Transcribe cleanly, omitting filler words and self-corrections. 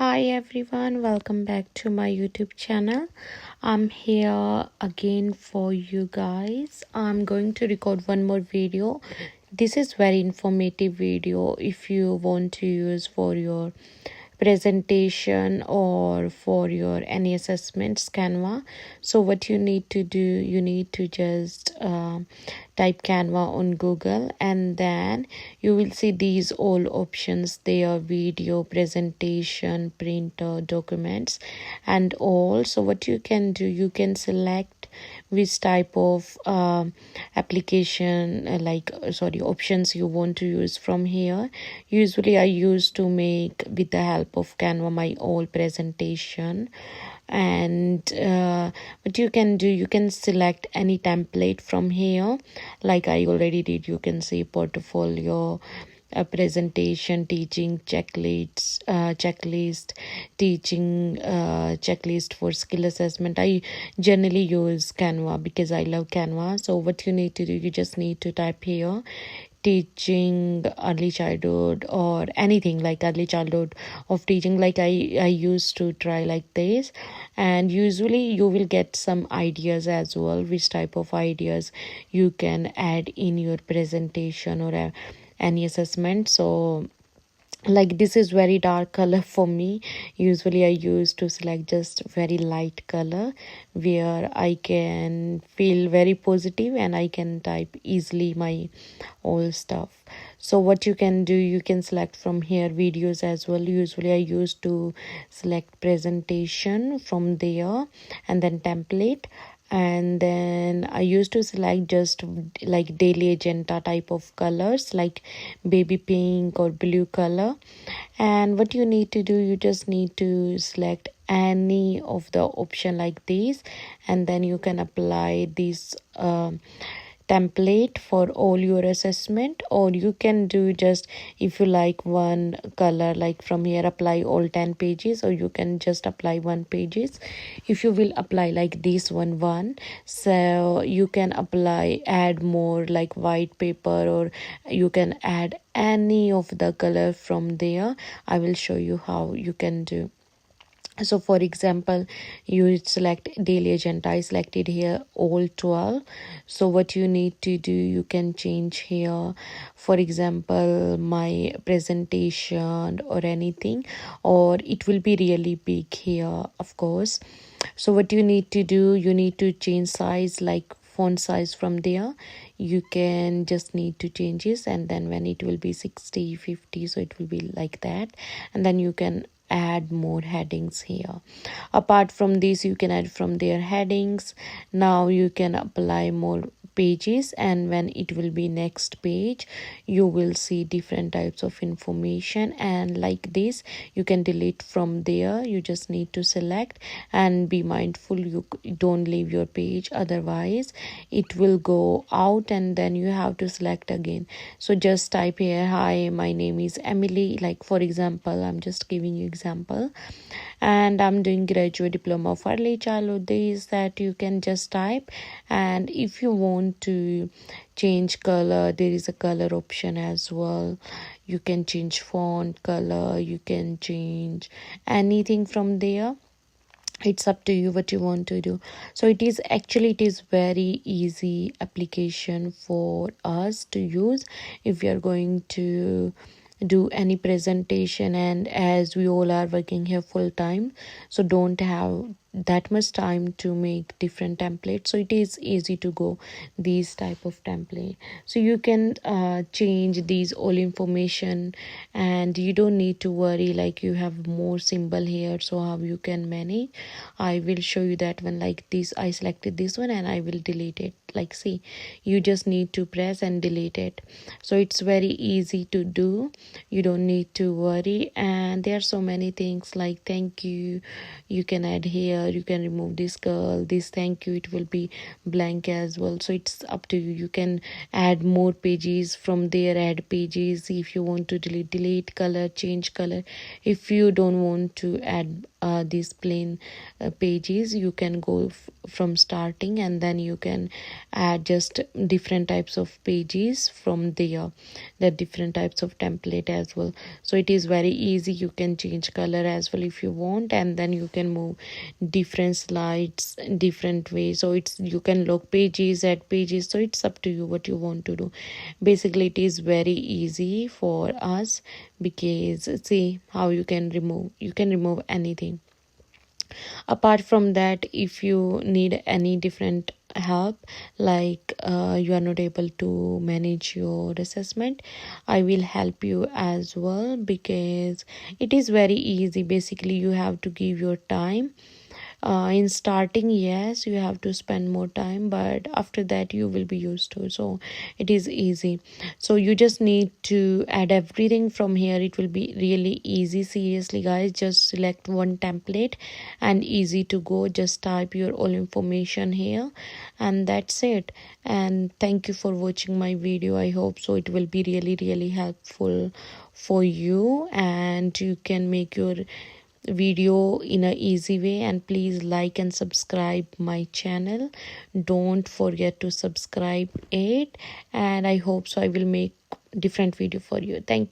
Hi everyone, welcome back to my YouTube channel. I'm here again for you guys. I'm going to record one more video. This is very informative video if you want to use for your presentation or for your any assessments Canva. So what you need to do, you need to just type Canva on Google, and then you will see these all options. They are video, presentation, printer, documents and all. So what you can do, you can select which type of application options you want to use from here. Usually I used to make with the help of Canva my whole presentation. And what you can do, you can select any template from here. Like I already did, you can see portfolio, a presentation, teaching checklist, teaching checklist for skill assessment. I generally use Canva because I love Canva. So what you need to do, you just need to type here teaching early childhood or anything like early childhood of teaching. Like I used to try like this, and usually you will get some ideas as well, which type of ideas you can add in your presentation or any assessment. So like this is very dark color for me. Usually I used to select just very light color where I can feel very positive and I can type easily my all stuff. So what you can do, you can select from here videos as well. Usually I used to select presentation from there and then template, and then I used to select just like daily agenda type of colors like baby pink or blue color. And what you need to do, you just need to select any of the option like this, and then you can apply this template for all your assessment. Or you can do just, if you like one color, like from here apply all 10 pages, or you can just apply 1 pages. If you will apply like this one, so you can apply add more like white paper, or you can add any of the color from there. I will show you how you can do. So for example, you select daily agenda. I selected here all 12. So what you need to do, you can change here, for example, my presentation or anything, or it will be really big here, of course. So what you need to do, you need to change size, like font size from there. You can just need to change this, and then when it will be 60, 50, so it will be like that. And then you can add more headings here. Apart from this, you can add from their headings. Now you can apply more pages, and when it will be next page, you will see different types of information. And like this, you can delete from there. You just need to select and be mindful you don't leave your page, otherwise it will go out and then you have to select again. So just type here, hi, my name is Emily, like for example, I'm just giving you example, and I'm doing graduate diploma of early childhood. This that you can just type. And if you want to change color, there is a color option as well. You can change font color, you can change anything from there. It's up to you what you want to do. So it is very easy application for us to use if we are going to do any presentation. And as we all are working here full time, so don't have that much time to make different templates, so it is easy to go these type of template. So you can change these all information, and you don't need to worry like you have more symbol here, so how you can manage. I will show you that one. Like this, I selected this one and I will delete it. Like see, you just need to press and delete it. So it's very easy to do, you don't need to worry. And there are so many things like thank you, you can add here. You can remove this girl, this thank you, it will be blank as well. So it's up to you. You can add more pages from there, add pages. If you want to delete color, change color. If you don't want to add these plain pages, you can go from starting, and then you can add just different types of pages from there, the different types of template as well. So it is very easy. You can change color as well if you want, and then you can move different slides different ways. So it's, you can lock pages, add pages, so it's up to you what you want to do. Basically it is very easy for us, because see how you can remove anything. Apart from that, if you need any different help, like you are not able to manage your assessment, I will help you as well, because it is very easy. Basically you have to give your time. In starting, yes, you have to spend more time, but after that you will be used to, so it is easy. So you just need to add everything from here. It will be really easy, seriously guys. Just select one template and easy to go. Just type your all information here, and that's it. And thank you for watching my video. I hope so it will be really helpful for you, and you can make your video in a easy way. And please like and subscribe my channel. Don't forget to subscribe it, and I hope so I will make different video for you. Thank you.